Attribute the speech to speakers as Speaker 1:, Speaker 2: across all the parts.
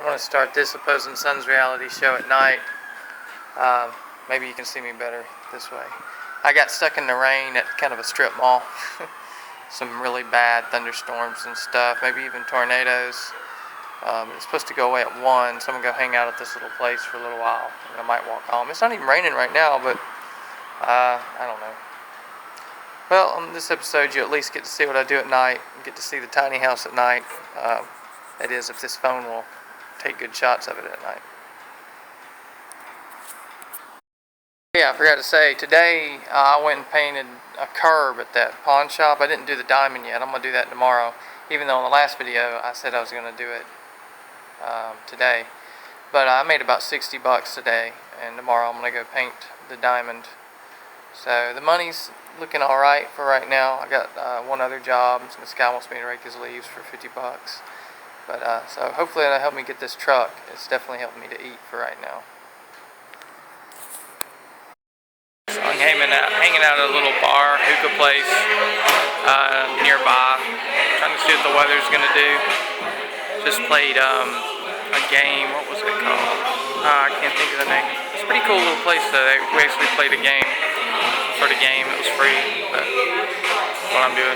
Speaker 1: want to start this Opposing Sons reality show at night. Maybe you can see me better this way. I got stuck in the rain at kind of a strip mall. Some really bad thunderstorms and stuff, maybe even tornadoes. It's supposed to go away at 1, so I'm going to go hang out at this little place for a little while. And I might walk home. It's not even raining right now, but I don't know. Well, on this episode, you at least get to see what I do at night. You get to see the tiny house at night. That is, if this phone will take good shots of it at night. Yeah, I forgot to say, today I went and painted a curb at that pawn shop. I didn't do the diamond yet. I'm going to do that tomorrow. Even though in the last video I said I was going to do it today. But I made about $60 today, and tomorrow I'm going to go paint the diamond. So the money's looking alright for right now. I got one other job. This guy wants me to rake his leaves for $50. But so hopefully that'll help me get this truck. It's definitely helping me to eat for right now. So I'm hanging out at a little bar, hookah place nearby. Trying to see what the weather's gonna do. Just played a game. What was it called? I can't think of the name. It's a pretty cool little place though. We actually played a game. Some sort of game. It was free. But that's what I'm doing.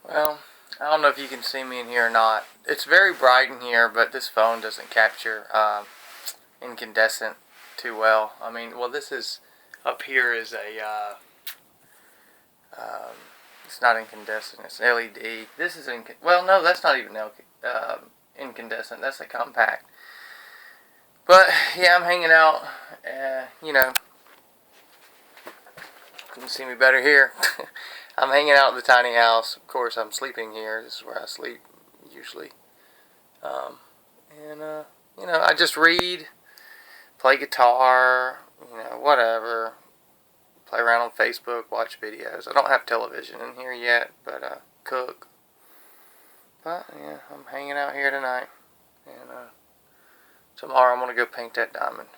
Speaker 1: Well, I don't know if you can see me in here or not. It's very bright in here, but this phone doesn't capture incandescent too well. I mean, well, this is up here is a it's not incandescent, it's LED. This is well, no, that's not even incandescent. That's a compact. But yeah, I'm hanging out. You know, you can see me better here. I'm hanging out in the tiny house. Of course, I'm sleeping here. This is where I sleep usually. You know, I just read, play guitar, you know, whatever. Play around on Facebook, watch videos. I don't have television in here yet, but cook. But yeah, I'm hanging out here tonight, and tomorrow I'm gonna go paint that diamond.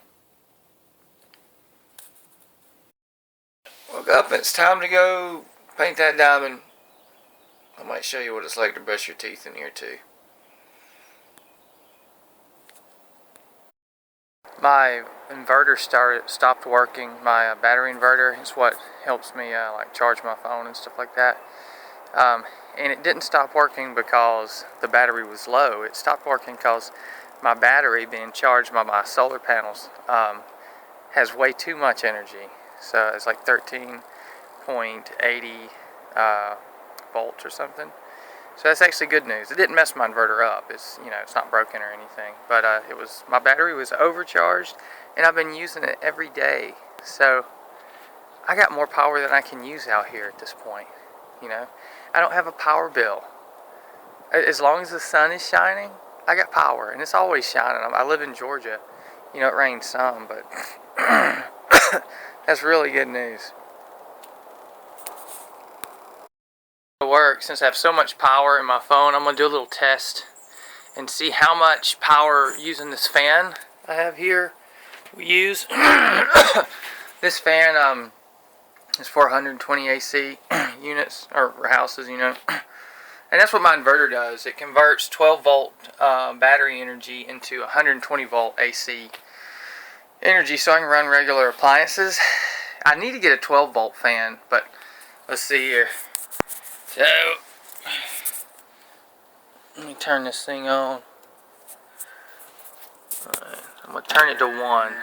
Speaker 1: Woke up and it's time to go paint that diamond. I might show you what it's like to brush your teeth in here too. My inverter stopped working. My battery inverter is what helps me like charge my phone and stuff like that. And it didn't stop working because the battery was low. It stopped working because my battery being charged by my solar panels has way too much energy. So it's like 13.80 volts or something. So that's actually good news. It didn't mess my inverter up. It's, you know, it's not broken or anything. But my battery was overcharged, and I've been using it every day. So I got more power than I can use out here at this point. You know, I don't have a power bill. As long as the sun is shining, I got power, and it's always shining. I live in Georgia. You know, it rains some, but that's really good news. Work, since I have so much power in my phone, I'm going to do a little test and see how much power using this fan I have here we use. This fan is 420 AC units, or houses, you know. And that's what my inverter does. It converts 12 volt battery energy into 120 volt AC energy, so I can run regular appliances. I need to get a 12 volt fan, but let's see here. So, let me turn this thing on. Alright, I'm going to turn it to 1.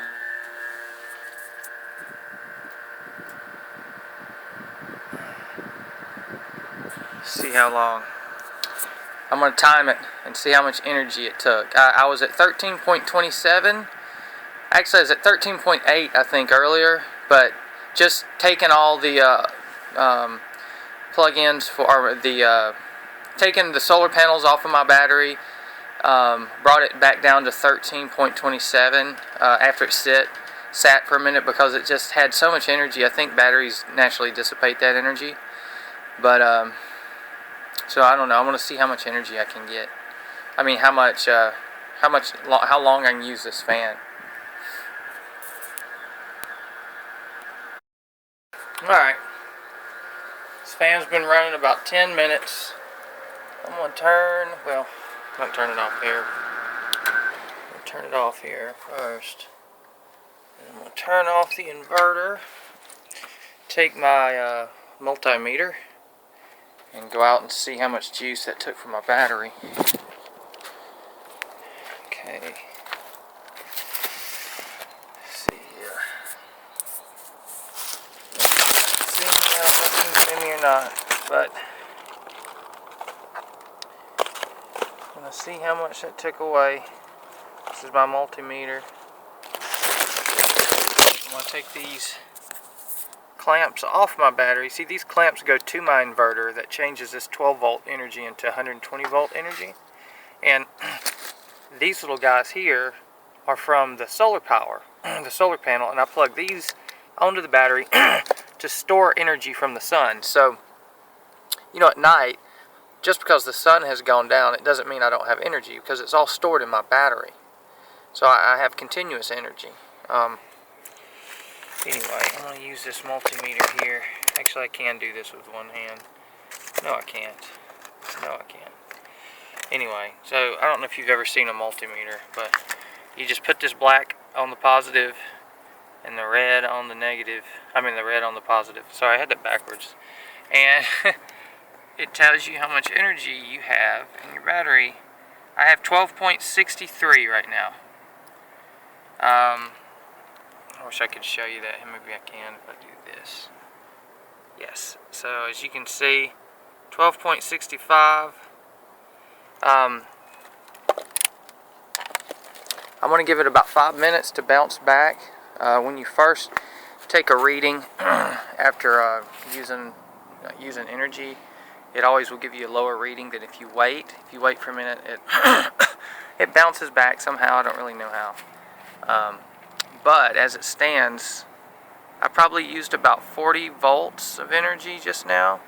Speaker 1: See how long. I'm going to time it and see how much energy it took. I was at 13.27. Actually, I was at 13.8, I think, earlier. But just taking all the plug-ins for taking the solar panels off of my battery, brought it back down to 13.27 after it sat for a minute because it just had so much energy. I think batteries naturally dissipate that energy, but so I don't know. I want to see how much energy I can get. I mean, how long I can use this fan. All right. This fan's been running about 10 minutes. I'm going to turn, well, not turn it off here. I'm going to turn it off here first. And I'm going to turn off the inverter. Take my multimeter and go out and see how much juice that took from my battery. Okay. Let's see here. See if it's in me or not, but I'm going to see how much that took away. This is my multimeter. I'm going to take these clamps off my battery. See, these clamps go to my inverter that changes this 12 volt energy into 120 volt energy. And these little guys here are from the solar power, the solar panel, and I plug these onto the battery to store energy from the sun. So, you know, at night, just because the sun has gone down, it doesn't mean I don't have energy, because it's all stored in my battery. So I have continuous energy. Anyway, I'm going to use this multimeter here. Actually, I can do this with one hand. No, I can't. No, I can't. Anyway, so I don't know if you've ever seen a multimeter, but you just put this black on the positive and the red on the negative. I mean the red on the positive. Sorry, I had that backwards. And it tells you how much energy you have in your battery. I have 12.63 right now. I wish I could show you that. Maybe I can if I do this. Yes. So as you can see, 12.65. I'm going to give it about 5 minutes to bounce back. When you first take a reading after using energy, it always will give you a lower reading than if you wait. If you wait for a minute, it it bounces back somehow. I don't really know how. But as it stands, I probably used about 40 volts of energy just now.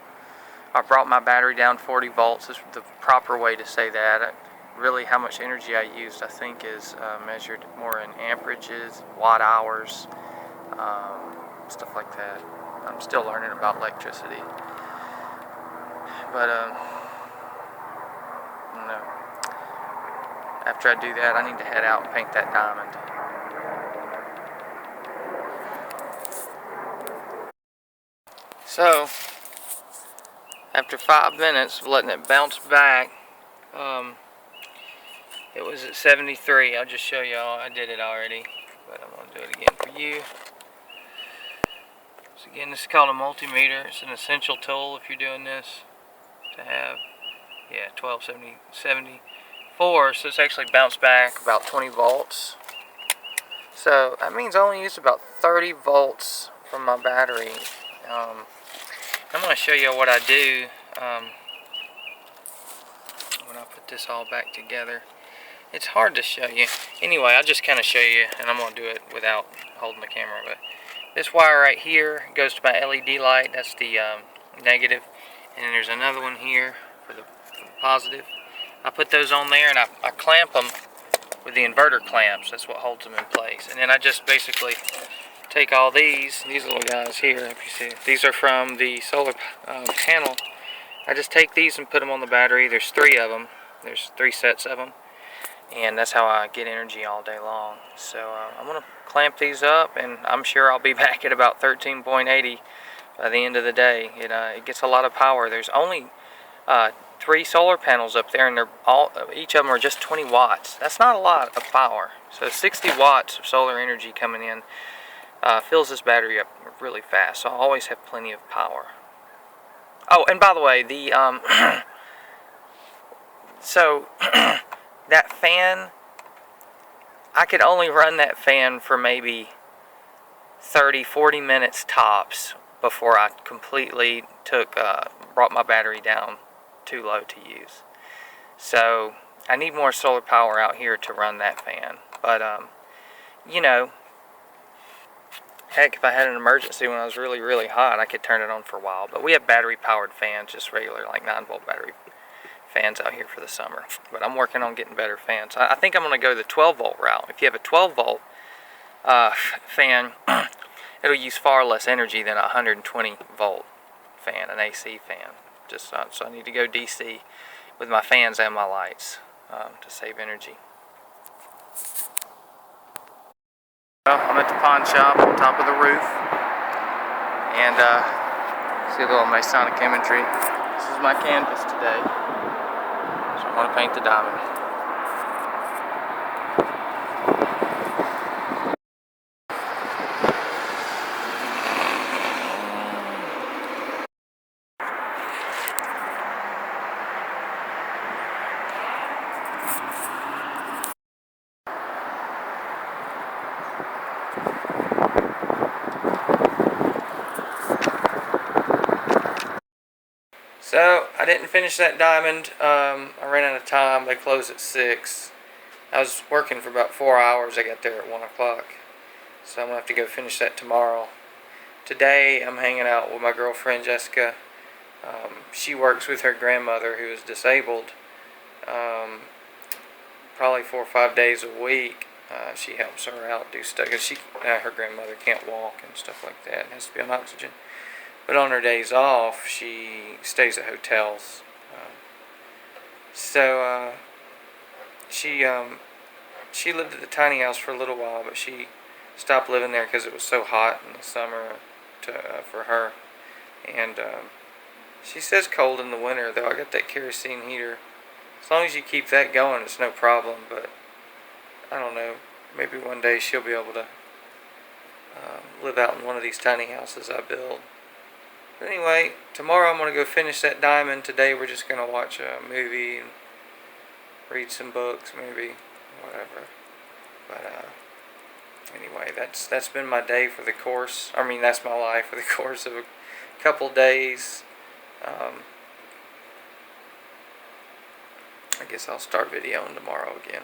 Speaker 1: I brought my battery down 40 volts is the proper way to say that. Really, how much energy I used, I think, is measured more in amperages, watt hours, stuff like that. I'm still learning about electricity. But, I don't know. After I do that, I need to head out and paint that diamond. So, after 5 minutes of letting it bounce back, it was at 73. I'll just show y'all. I did it already, but I'm going to do it again for you. So again, this is called a multimeter. It's an essential tool if you're doing this to have. Yeah, 1274. So it's actually bounced back about 20 volts. So that means I only used about 30 volts from my battery. I'm going to show you what I do when I put this all back together. It's hard to show you. Anyway, I'll just kind of show you, and I'm going to do it without holding the camera. But this wire right here goes to my LED light. That's the negative. And then there's another one here for the positive. I put those on there, and I clamp them with the inverter clamps. That's what holds them in place. And then I just basically take all these little guys here, if you see. These are from the solar panel. I just take these and put them on the battery. There's 3 of them. There's 3 sets of them. And that's how I get energy all day long. So I'm going to clamp these up, and I'm sure I'll be back at about 13.80 by the end of the day. It gets a lot of power. There's only 3 solar panels up there, and each of them are just 20 watts. That's not a lot of power. So 60 watts of solar energy coming in fills this battery up really fast. So I always have plenty of power. Oh, and by the way, so that fan, I could only run that fan for maybe 30-40 minutes tops before I completely brought my battery down too low to use. So I need more solar power out here to run that fan. But you know, heck, if I had an emergency when I was really, really hot, I could turn it on for a while. But we have battery-powered fans, just regular, like 9-volt battery fans out here for the summer. But I'm working on getting better fans. I think I'm going to go the 12-volt route. If you have a 12-volt fan, it'll use far less energy than a 120-volt fan, an AC fan. So I need to go DC. with my fans and my lights to save energy. Well, I'm at the pawn shop on top of the roof, and see a little Masonic imagery. This is my canvas today, so I'm going to paint the diamond. So, I didn't finish that diamond. I ran out of time. They closed at 6. I was working for about 4 hours. I got there at 1 o'clock. So I'm going to have to go finish that tomorrow. Today, I'm hanging out with my girlfriend, Jessica. She works with her grandmother, who is disabled, probably 4 or 5 days a week. She helps her out, do stuff, because her grandmother can't walk and stuff like that. It has to be on oxygen. But on her days off, she stays at hotels. She lived at the tiny house for a little while, but she stopped living there because it was so hot in the summer for her. And she says cold in the winter, though. I got that kerosene heater. As long as you keep that going, it's no problem. But I don't know. Maybe one day she'll be able to live out in one of these tiny houses I build. But anyway, tomorrow I'm going to go finish that diamond. Today we're just going to watch a movie and read some books, maybe, whatever. But anyway, that's been my day for the course. I mean, that's my life for the course of a couple days. I guess I'll start videoing tomorrow again.